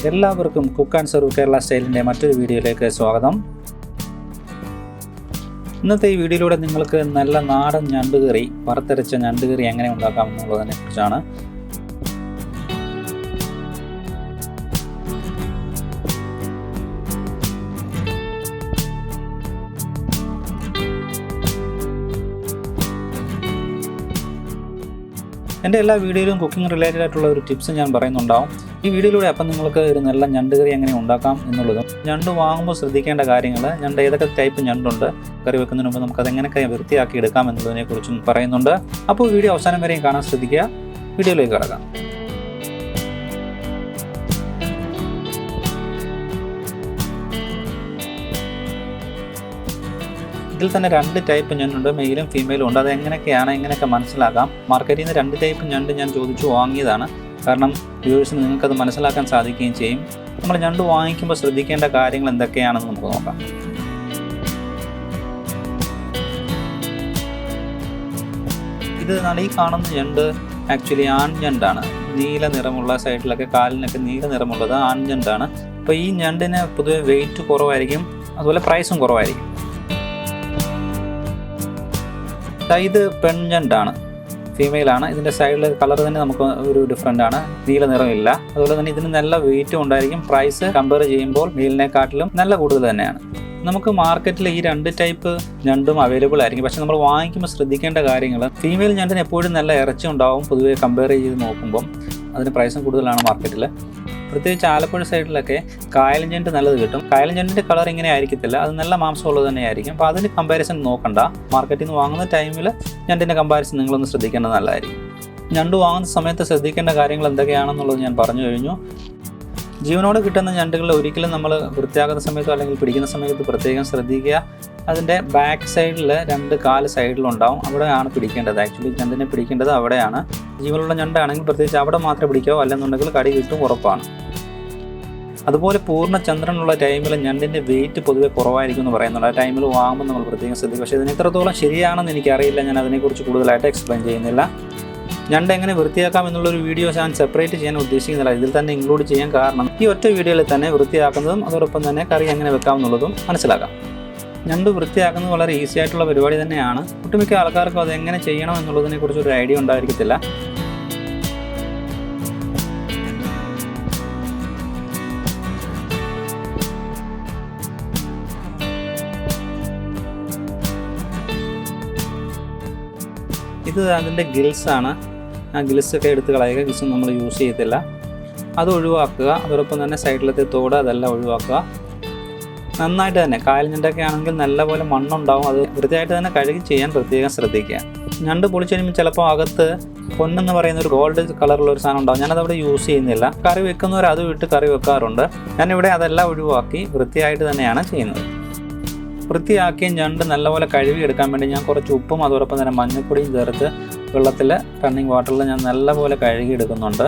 എല്ലാവർക്കും cook and serve Kerala സ്റ്റൈലിൻ്റെ മറ്റൊരു വീഡിയോയിലേക്ക് സ്വാഗതം. ഇന്നത്തെ ഈ വീഡിയോയിലൂടെ നിങ്ങൾക്ക് നല്ല നാടൻ ഞണ്ടുകറി, വറുത്തരച്ച ഞണ്ടുകറി എങ്ങനെ ഉണ്ടാക്കാം എന്നുള്ളതിനെ കുറിച്ചാണ്. എൻ്റെ എല്ലാ വീഡിയോയിലും കുക്കിംഗ് റിലേറ്റഡ് ആയിട്ടുള്ള ഒരു ടിപ്സ് ഞാൻ പറയുന്നുണ്ടാവും. ഈ വീഡിയോയിലൂടെ അപ്പം നിങ്ങൾക്ക് ഒരു നല്ല ഞണ്ടുകറി എങ്ങനെ ഉണ്ടാക്കാം എന്നുള്ളതും, ഞണ്ട് വാങ്ങുമ്പോൾ ശ്രദ്ധിക്കേണ്ട കാര്യങ്ങൾ, ഞണ്ട് ഏതൊക്കെ ടൈപ്പ് ഞണ്ടുണ്ട്, കറി വെക്കുന്നതിന് മുമ്പ് നമുക്ക് അതെങ്ങനെയൊക്കെ വൃത്തിയാക്കി എടുക്കാം എന്നുള്ളതിനെക്കുറിച്ചും പറയുന്നുണ്ട്. അപ്പോൾ വീഡിയോ അവസാനം വരെയും കാണാൻ ശ്രദ്ധിക്കുക. വീഡിയോയിലേക്ക് കടക്കാം. ഇതിൽ തന്നെ 2 ടൈപ്പ് ഞണ്ടുണ്ട്, മെയിലും ഫീമെയിലും ഉണ്ട്. അത് എങ്ങനെയൊക്കെ മനസ്സിലാക്കാം. മാർക്കറ്റിൽ നിന്ന് 2 ടൈപ്പ് ഞണ്ട് ഞാൻ ചോദിച്ചു വാങ്ങിയതാണ്. കാരണം വ്യൂവേഴ്സിന് നിങ്ങൾക്കത് മനസ്സിലാക്കാൻ സാധിക്കുകയും ചെയ്യും. നമ്മൾ ഞണ്ട് വാങ്ങിക്കുമ്പോൾ ശ്രദ്ധിക്കേണ്ട കാര്യങ്ങൾ എന്തൊക്കെയാണെന്ന് നമുക്ക് നോക്കാം. ഇത് ഈ കാണുന്ന ഞണ്ട് ആക്ച്വലി ആൺഞണ്ടാണ്. നീല നിറമുള്ള, സൈഡിലൊക്കെ കാലിനൊക്കെ നീല നിറമുള്ളത് ആൺഞണ്ടാണ്. അപ്പോൾ ഈ ഞണ്ടിന് പൊതുവെ വെയിറ്റ് കുറവായിരിക്കും, അതുപോലെ പ്രൈസും കുറവായിരിക്കും. ഇത് പെൺഞണ്ടാണ്, ഫീമെയിലാണ്. ഇതിൻ്റെ സൈഡിലെ കളർ തന്നെ നമുക്ക് ഒരു ഡിഫറൻ്റ് ആണ്, നീല നിറമില്ല. അതുപോലെ തന്നെ ഇതിന് നല്ല വെയിറ്റും ഉണ്ടായിരിക്കും. പ്രൈസ് കമ്പയർ ചെയ്യുമ്പോൾ മെയിലിനെക്കാട്ടിലും നല്ല കൂടുതൽ തന്നെയാണ്. നമുക്ക് മാർക്കറ്റിൽ ഈ 2 ടൈപ്പ് ഞണ്ടും അവൈലബിൾ ആയിരിക്കും. പക്ഷെ നമ്മൾ വാങ്ങിക്കുമ്പോൾ ശ്രദ്ധിക്കേണ്ട കാര്യങ്ങൾ, ഫീമെയിൽ ഞണ്ടിന് എപ്പോഴും നല്ല ഇറച്ചി ഉണ്ടാവും. പൊതുവെ കമ്പയർ ചെയ്ത് നോക്കുമ്പം അതിന് പ്രൈസും കൂടുതലാണ് മാർക്കറ്റിൽ. പ്രത്യേകിച്ച് ആലപ്പുഴ സൈഡിലൊക്കെ കായൽ ഞണ്ട് നല്ലത് കിട്ടും. കായൽ ഞണ്ടിൻ്റെ കളർ ഇങ്ങനെ ആയിരിക്കത്തില്ല, അത് നല്ല മാംസമുള്ളത് തന്നെ ആയിരിക്കും. അപ്പോൾ അതിന് കമ്പാരിസൺ നോക്കണ്ട. മാർക്കറ്റിൽ നിന്ന് വാങ്ങുന്ന ടൈമിൽ ഞണ്ടിൻ്റെ കമ്പാരിസൺ നിങ്ങളൊന്ന് ശ്രദ്ധിക്കേണ്ടത് നല്ലതായിരിക്കും. ഞണ്ട് വാങ്ങുന്ന സമയത്ത് ശ്രദ്ധിക്കേണ്ട കാര്യങ്ങൾ എന്തൊക്കെയാണെന്നുള്ളത് ഞാൻ പറഞ്ഞു കഴിഞ്ഞു. ജീവനോട് കിട്ടുന്ന ഞണ്ടുകൾ ഒരിക്കലും നമ്മൾ വൃത്തിയാക്കുന്ന സമയത്തോ അല്ലെങ്കിൽ പിടിക്കുന്ന സമയത്ത് പ്രത്യേകം ശ്രദ്ധിക്കുക. അതിൻ്റെ ബാക്ക് സൈഡിൽ 2 കാല് സൈഡിലുണ്ടാവും, അവിടെയാണ് പിടിക്കേണ്ടത്. ആക്ച്വലി ഞണ്ടിനെ പിടിക്കേണ്ടത് അവിടെയാണ്. ജീവനുള്ള ഞണ്ടാണെങ്കിൽ പ്രത്യേകിച്ച് അവിടെ മാത്രമേ പിടിക്കാവൂ, അല്ലെന്നുണ്ടെങ്കിൽ കടി കിട്ടും ഉറപ്പാണ്. അതുപോലെ പൂർണ്ണ ചന്ദ്രനുള്ള ടൈമിൽ ഞണ്ടിൻ്റെ വെയിറ്റ് പൊതുവെ കുറവായിരിക്കും എന്ന് പറയുന്നുണ്ട്. ആ ടൈമിൽ വാങ്ങുമ്പോൾ നമ്മൾ പ്രത്യേകം ശ്രദ്ധിക്കും. പക്ഷേ ഇതിന് എത്രത്തോളം ശരിയാണെന്ന് എനിക്കറിയില്ല, ഞാൻ അതിനെക്കുറിച്ച് കൂടുതലായിട്ട് എക്സ്പ്ലെയിൻ ചെയ്യുന്നില്ല. ഞണ്ട് എങ്ങനെ വൃത്തിയാക്കാം എന്നുള്ളൊരു വീഡിയോ ഞാൻ സെപ്പറേറ്റ് ചെയ്യാൻ ഉദ്ദേശിക്കുന്നില്ല, ഇതിൽ തന്നെ ഇൻക്ലൂഡ് ചെയ്യാൻ കാരണം ഈ ഒറ്റ വീഡിയോയിൽ തന്നെ വൃത്തിയാക്കുന്നതും അതോടൊപ്പം തന്നെ കറി എങ്ങനെ വെക്കാം എന്നുള്ളതും മനസ്സിലാക്കാം. ഞണ്ട് വൃത്തിയാക്കുന്നത് വളരെ ഈസി ആയിട്ടുള്ള പരിപാടി തന്നെയാണ്. ഒട്ടുമിക്ക ആൾക്കാർക്കും അത് എങ്ങനെ ചെയ്യണം എന്നുള്ളതിനെക്കുറിച്ച് ഒരു ഐഡിയ ഉണ്ടായിരിക്കത്തില്ല. ഇത് അതിൻ്റെ ഗിൽസാണ്. ആ ഗിൽസൊക്കെ എടുത്ത് കളയുക. ഗിൽസ് നമ്മൾ യൂസ് ചെയ്യത്തില്ല, അത് ഒഴിവാക്കുക. അതോടൊപ്പം തന്നെ സൈഡിലത്തെ തോട് അതെല്ലാം ഒഴിവാക്കുക. നന്നായിട്ട് തന്നെ, കായൽ ഞണ്ടൊക്കെ ആണെങ്കിൽ നല്ലപോലെ മണ്ണുണ്ടാവും, അത് വൃത്തിയായിട്ട് തന്നെ കഴുകി ചെയ്യാൻ പ്രത്യേകം ശ്രദ്ധിക്കുക. ഞണ്ട് പൊളിച്ച് കഴിയുമ്പോൾ ചിലപ്പോൾ അകത്ത് പൊന്നെന്ന് പറയുന്ന ഒരു ഗോൾഡ് കളറുള്ള ഒരു സാധനം ഉണ്ടാവും. ഞാനതവിടെ യൂസ് ചെയ്യുന്നില്ല. കറി വെക്കുന്നവർ അത് വിട്ട് കറി വെക്കാറുണ്ട്. ഞാനിവിടെ അതെല്ലാം ഒഴിവാക്കി വൃത്തിയായിട്ട് തന്നെയാണ് ചെയ്യുന്നത്. വൃത്തിയാക്കിയ ഞണ്ട് നല്ലപോലെ കഴുകിയെടുക്കാൻ വേണ്ടി ഞാൻ കുറച്ച് ഉപ്പും അതോടൊപ്പം തന്നെ മഞ്ഞൾപ്പൊടിയും ചേർത്ത് വെള്ളത്തിൽ, റണ്ണിങ് വാട്ടറിൽ ഞാൻ നല്ലപോലെ കഴുകിയെടുക്കുന്നുണ്ട്.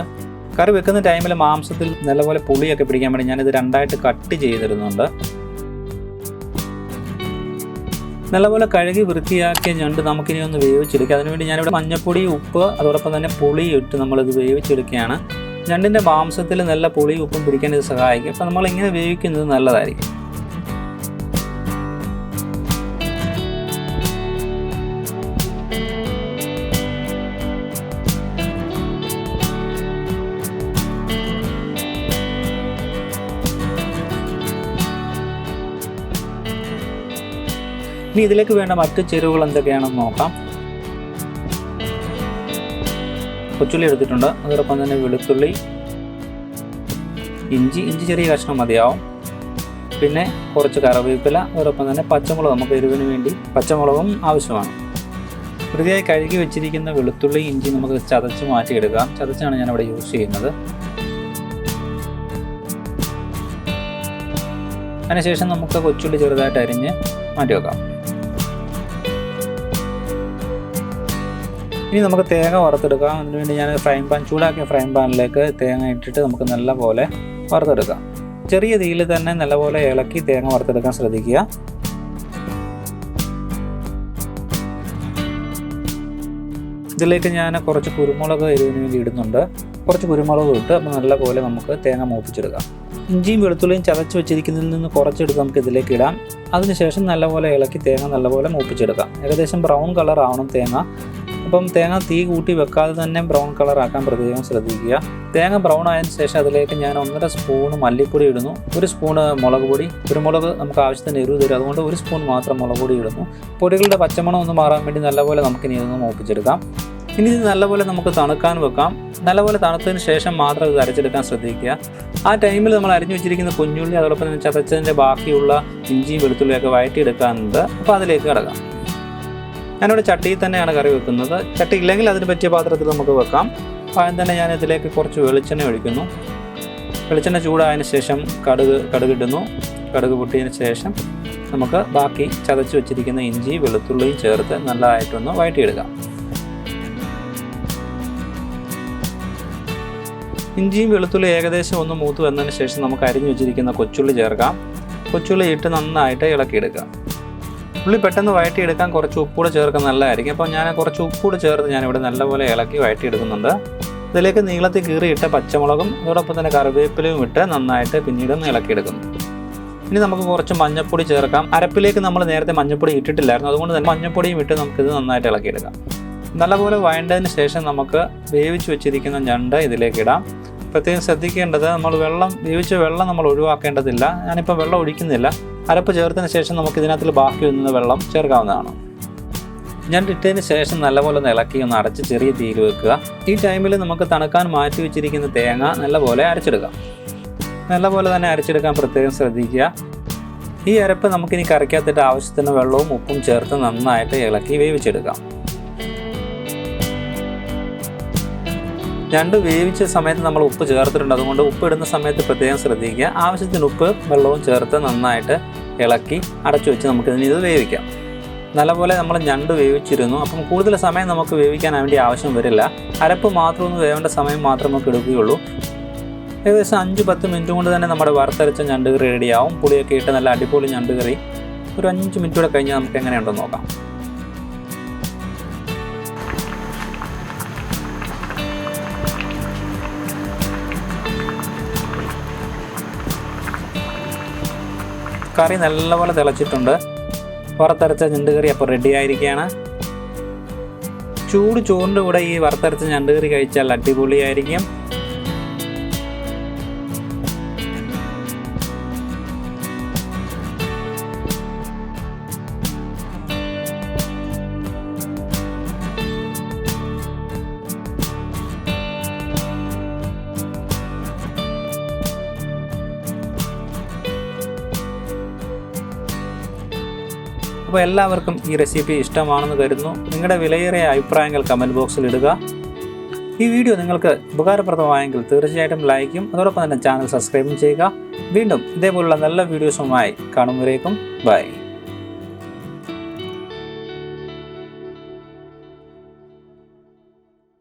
കറി വെക്കുന്ന ടൈമിൽ മാംസത്തിൽ നല്ലപോലെ പുളിയൊക്കെ പിടിക്കാൻ വേണ്ടി ഞാനിത് 2ആയിട്ട് കട്ട് ചെയ്തിരുന്നുണ്ട്. നല്ലപോലെ കഴുകി വൃത്തിയാക്കിയ ഞണ്ട് നമുക്കിനി ഒന്ന് വേവിച്ചെടുക്കുക. അതിനുവേണ്ടി ഞാനിവിടെ മഞ്ഞൾപ്പൊടി, ഉപ്പ് അതോടൊപ്പം തന്നെ പുളി ഇട്ട് നമ്മളിത് വേവിച്ചെടുക്കുകയാണ്. ഞണ്ടിൻ്റെ മാംസത്തിൽ നല്ല പുളിയും ഉപ്പും പിടിക്കാൻ ഇത് സഹായിക്കും. അപ്പോൾ നമ്മളിങ്ങനെ വേവിക്കുന്നത് നല്ലതായിരിക്കും. ഇനി ഇതിലേക്ക് വേണ്ട മറ്റ് ചേരുവകൾ എന്തൊക്കെയാണെന്ന് നോക്കാം. കൊച്ചുള്ളി എടുത്തിട്ടുണ്ട്, അതോടൊപ്പം തന്നെ വെളുത്തുള്ളി, ഇഞ്ചി ചെറിയ കഷ്ണം മതിയാവും. പിന്നെ കുറച്ച് കറിവേപ്പില, അതോടൊപ്പം തന്നെ പച്ചമുളക്, നമുക്ക് എരിവിന് വേണ്ടി പച്ചമുളകും ആവശ്യമാണ്. വൃത്തിയായി കഴുകി വെച്ചിരിക്കുന്ന വെളുത്തുള്ളി, ഇഞ്ചി നമുക്ക് ചതച്ച് മാറ്റിയെടുക്കാം. ചതച്ചാണ് ഞാനിവിടെ യൂസ് ചെയ്യുന്നത്. അതിനുശേഷം നമുക്ക് കൊച്ചുള്ളി ചെറുതായിട്ട് അരിഞ്ഞ് മാറ്റി വെക്കാം. ഇനി നമുക്ക് തേങ്ങ വറുത്തെടുക്കാം. അതിനുവേണ്ടി ഞാൻ ചൂടാക്കിയ ഫ്രൈ പാനിലേക്ക് തേങ്ങ ഇട്ടിട്ട് നമുക്ക് നല്ലപോലെ വറുത്തെടുക്കാം. ചെറിയ തീയിൽ തന്നെ നല്ലപോലെ ഇളക്കി തേങ്ങ വറുത്തെടുക്കാൻ ശ്രദ്ധിക്കുക. ഇതിലേക്ക് ഞാൻ കുറച്ച് കുരുമുളക് എരിവിന് വേണ്ടി ഇടുന്നുണ്ട്. കുറച്ച് കുരുമുളക് ഇട്ട് അപ്പോൾ നല്ലപോലെ നമുക്ക് തേങ്ങ മൂപ്പിച്ചെടുക്കാം. ഇഞ്ചിയും വെളുത്തുള്ളിയും ചതച്ച് വെച്ചിരിക്കുന്നതിൽ നിന്ന് കുറച്ചെടുത്ത് നമുക്ക് ഇതിലേക്ക് ഇടാം. അതിനുശേഷം നല്ലപോലെ ഇളക്കി തേങ്ങ നല്ലപോലെ മൂപ്പിച്ചെടുക്കാം. ഏകദേശം ബ്രൗൺ കളർ ആവണം തേങ്ങ. അപ്പം തേങ്ങ തീ കൂട്ടി വെക്കാതെ തന്നെ ബ്രൗൺ കളർ ആക്കാൻ പ്രത്യേകം ശ്രദ്ധിക്കുക. തേങ്ങ ബ്രൗൺ ആയതിനു ശേഷം അതിലേക്ക് ഞാൻ 1.5 സ്പൂൺ മല്ലിപ്പൊടി ഇടുന്നു. 1 സ്പൂൺ മുളക് പൊടി. കുരുമുളക് നമുക്ക് ആവശ്യത്തിന് എരിവ് തരും, അതുകൊണ്ട് 1 സ്പൂൺ മാത്രം മുളക് പൊടി ഇടുന്നു. പൊടികളുടെ പച്ചമണം ഒന്ന് മാറാൻ വേണ്ടി നല്ലപോലെ നമുക്കിനി ഇതൊന്ന് മൂപ്പിച്ചെടുക്കാം. ഇനി ഇത് നല്ലപോലെ നമുക്ക് തണുക്കാൻ വെക്കാം. നല്ലപോലെ തണുത്തതിന് ശേഷം മാത്രം ഇത് അരച്ചെടുക്കാൻ ശ്രദ്ധിക്കുക. ആ ടൈമിൽ നമ്മൾ അരിഞ്ഞു വെച്ചിരിക്കുന്ന കുഞ്ഞുള്ളി അതോടൊപ്പം തന്നെ ചതച്ചതിൻ്റെ ബാക്കിയുള്ള ഇഞ്ചിയും വെളുത്തുള്ളിയൊക്കെ വഴറ്റിയെടുക്കാനുണ്ട്. അപ്പോൾ അതിലേക്ക് കിടക്കാം. ഞാനിവിടെ ചട്ടിയിൽ തന്നെയാണ് കറി വെക്കുന്നത്. ചട്ടി ഇല്ലെങ്കിൽ അതിന് പറ്റിയ പാത്രത്തിൽ നമുക്ക് വെക്കാം. ആദ്യം തന്നെ ഞാൻ ഇതിലേക്ക് കുറച്ച് വെളിച്ചെണ്ണ ഒഴിക്കുന്നു. വെളിച്ചെണ്ണ ചൂടായതിന് ശേഷം കടുകിടുന്നു. കടുക് പൊട്ടിയതിന് ശേഷം നമുക്ക് ബാക്കി ചതച്ച് വെച്ചിരിക്കുന്ന ഇഞ്ചി വെളുത്തുള്ളിയും ചേർത്ത് നല്ലതായിട്ടൊന്ന് വഴറ്റിയെടുക്കാം. ഇഞ്ചിയും വെളുത്തുള്ളി ഏകദേശം ഒന്ന് മൂത്ത് വന്നതിന് ശേഷം നമുക്ക് അരിഞ്ഞു വെച്ചിരിക്കുന്ന കൊച്ചുള്ളി ചേർക്കാം. കൊച്ചുള്ളി ഇട്ട് നന്നായിട്ട് ഇളക്കിയെടുക്കാം. ഉള്ളി പെട്ടെന്ന് വഴറ്റിയെടുക്കാൻ കുറച്ച് ഉപ്പൂടെ ചേർക്കാൻ നല്ലതായിരിക്കും. അപ്പോൾ ഞാൻ കുറച്ച് ഉപ്പൂടെ ചേർത്ത് ഞാനിവിടെ നല്ലപോലെ ഇളക്കി വഴറ്റിയെടുക്കുന്നുണ്ട്. ഇതിലേക്ക് നീളത്തിൽ കീറിയിട്ട പച്ചമുളകും അതോടൊപ്പം തന്നെ കറിവേപ്പിലയും ഇട്ട് നന്നായിട്ട് പിന്നീട് ഇളക്കിയെടുക്കുന്നു. ഇനി നമുക്ക് കുറച്ച് മഞ്ഞൾപ്പൊടി ചേർക്കാം. അരപ്പിലേക്ക് നമ്മൾ നേരത്തെ മഞ്ഞൾപ്പൊടി ഇട്ടിട്ടില്ലായിരുന്നു, അതുകൊണ്ട് തന്നെ മഞ്ഞൾപ്പൊടിയും ഇട്ട് നമുക്കിത് നന്നായിട്ട് ഇളക്കിയെടുക്കാം. നല്ലപോലെ വഴണ്ടതിന് ശേഷം നമുക്ക് വേവിച്ച് വെച്ചിരിക്കുന്ന ഞണ്ട് ഇതിലേക്ക് ഇടാം. പ്രത്യേകം ശ്രദ്ധിക്കേണ്ടത് നമ്മൾ വേവിച്ച വെള്ളം നമ്മൾ ഒഴിവാക്കേണ്ടതില്ല. ഞാനിപ്പോൾ വെള്ളം ഒഴിക്കുന്നില്ല. അരപ്പ് ചേർത്തതിന് ശേഷം നമുക്ക് ഇതിനകത്തിൽ ബാക്കി വന്ന വെള്ളം ചേർക്കാവുന്നതാണ്. ഞണ്ട് ഇട്ടതിന് ശേഷം നല്ലപോലെ ഒന്ന് ഇളക്കി ഒന്ന് അടച്ച് ചെറിയ തീയിൽ വെക്കുക. ഈ ടൈമിൽ നമുക്ക് തണുക്കാൻ മാറ്റി വെച്ചിരിക്കുന്ന തേങ്ങ നല്ലപോലെ അരച്ചെടുക്കാം. നല്ലപോലെ തന്നെ അരച്ചെടുക്കാൻ പ്രത്യേകം ശ്രദ്ധിക്കുക. ഈ അരപ്പ് നമുക്കിനി കറിക്കകത്തിട്ട് ആവശ്യത്തിന് വെള്ളവും ഉപ്പും ചേർത്ത് നന്നായിട്ട് ഇളക്കി വേവിച്ചെടുക്കാം. ഞണ്ട് വേവിച്ച സമയത്ത് നമ്മൾ ഉപ്പ് ചേർത്തിട്ടുണ്ട്, അതുകൊണ്ട് ഉപ്പ് ഇടുന്ന സമയത്ത് പ്രത്യേകം ശ്രദ്ധിക്കുക. ആവശ്യത്തിന് ഉപ്പ് വെള്ളവും ചേർത്ത് നന്നായിട്ട് ഇളക്കി അടച്ചു വെച്ച് നമുക്കിതിന് ഇത് വേവിക്കാം. നല്ലപോലെ നമ്മൾ ഞണ്ട് വേവിച്ചിരുന്നു. അപ്പം കൂടുതൽ സമയം നമുക്ക് വേവിക്കാൻ വേണ്ടി ആവശ്യം വരില്ല. അരപ്പ് മാത്രം ഒന്ന് വേവേണ്ട സമയം മാത്രം നമുക്ക് എടുക്കുകയുള്ളൂ. ഏകദേശം 5-10 മിനിറ്റ് കൊണ്ട് തന്നെ നമ്മുടെ വറുത്തരച്ച ഞണ്ട് കറി റെഡിയാവും. പുളിയൊക്കെ ഇട്ട് നല്ല അടിപൊളി ഞണ്ട് കറി ഒരു 5 മിനിറ്റ് കൂടെ കഴിഞ്ഞാൽ നമുക്ക് എങ്ങനെയുണ്ടെന്ന് നോക്കാം. കറി നല്ലപോലെ തിളച്ചിട്ടുണ്ട്. വറുത്തരച്ച ഞണ്ട് കറി അപ്പോൾ റെഡി ആയിരിക്കുകയാണ്. ചൂട് ചോറിൻ്റെ കൂടെ ഈ വറുത്തരച്ച ഞണ്ട് കറി കഴിച്ചാൽ അടിപൊളിയായിരിക്കും. അപ്പോൾ എല്ലാവർക്കും ഈ റെസിപ്പി ഇഷ്ടമാണെന്ന് കരുതുന്നു. നിങ്ങളുടെ വിലയേറിയ അഭിപ്രായങ്ങൾ കമൻറ്റ് ബോക്സിൽ ഇടുക. ഈ വീഡിയോ നിങ്ങൾക്ക് ഉപകാരപ്രദമായെങ്കിൽ തീർച്ചയായിട്ടും ലൈക്കും അതോടൊപ്പം തന്നെ ചാനൽ സബ്സ്ക്രൈബും ചെയ്യുക. വീണ്ടും ഇതേപോലുള്ള നല്ല വീഡിയോസുമായി കാണും വരേക്കും ബൈ.